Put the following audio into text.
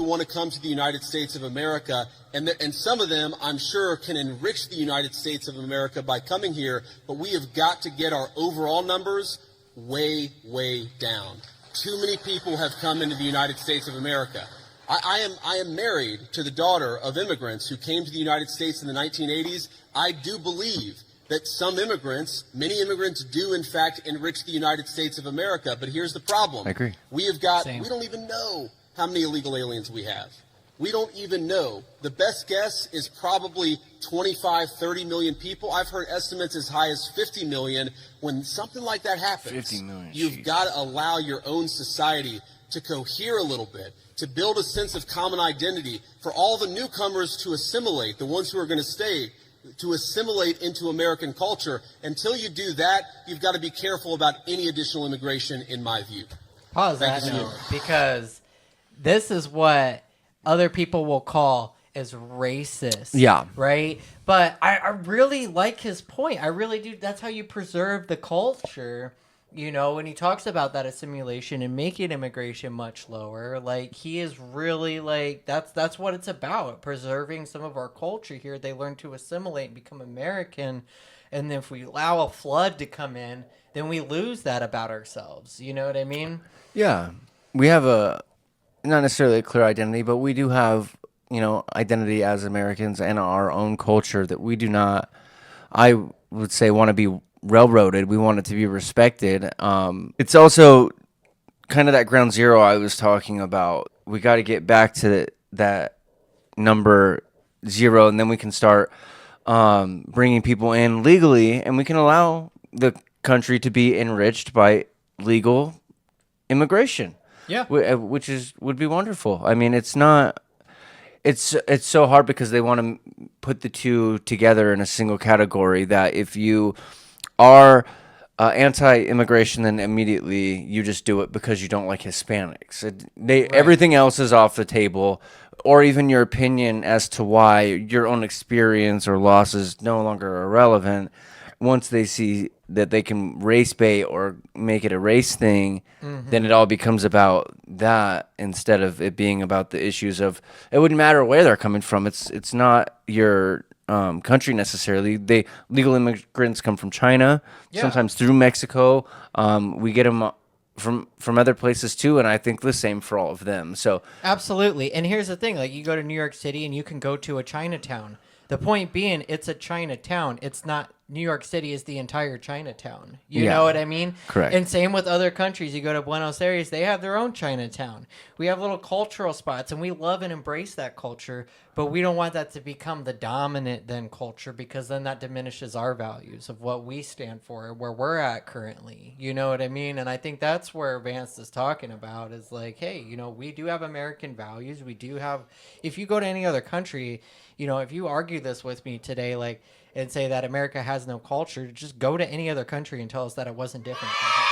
want to come to the United States of America, and some of them, I'm sure, can enrich the United States of America by coming here, but we have got to get our overall numbers way, way down. Too many people have come into the United States of America. I am married to the daughter of immigrants who came to the United States in the 1980s. I do believe that some immigrants, many immigrants do in fact enrich the United States of America, but here's the problem. I agree. We don't even know how many illegal aliens we have. We don't even know. The best guess is probably 25, 30 million people. I've heard estimates as high as 50 million. When something like that happens, 50 million, you've got to allow your own society to cohere a little bit, to build a sense of common identity, for all the newcomers to assimilate, the ones who are going to stay, to assimilate into American culture. Until you do that, you've got to be careful about any additional immigration, in my view. Pause that note, because this is what other people will call as racist. Yeah. Right? But I really like his point. I really do. That's how you preserve the culture. You know, when he talks about that assimilation and making immigration much lower, like, he is really like, that's what it's about, preserving some of our culture here. They learn to assimilate and become American. And then if we allow a flood to come in, then we lose that about ourselves. You know what I mean? Yeah. We have not necessarily a clear identity, but we do have, identity as Americans and our own culture that we do not, I would say, want to be railroaded. We want it to be respected. It's also kind of that ground zero I was talking about. We got to get back to that number 0, and then we can start bringing people in legally, and we can allow the country to be enriched by legal immigration. Yeah, which would be wonderful. I mean, it's so hard because they want to put the two together in a single category, that if you are anti-immigration, then immediately you just do it because you don't like Hispanics. Right. Everything else is off the table, or even your opinion as to why your own experience or loss is no longer irrelevant. Once they see that they can race bait or make it a race thing, then it all becomes about that instead of it being about the issues of, it wouldn't matter where they're coming from. It's not your country necessarily. Legal immigrants come from China, sometimes through Mexico. We get them from other places too, and I think the same for all of them. So absolutely. And here's the thing: like, you go to New York City and you can go to a Chinatown. The point being, it's a Chinatown. It's not New York City is the entire Chinatown. You know what I mean? Correct. And same with other countries. You go to Buenos Aires, they have their own Chinatown. We have little cultural spots, and we love and embrace that culture, but we don't want that to become the dominant then culture, because then that diminishes our values of what we stand for, where we're at currently. You know what I mean? And I think that's where Vance is talking about, is like, hey, we do have American values. We do have, if you go to any other country, if you argue this with me today, like, and say that America has no culture, just go to any other country and tell us that it wasn't different from here.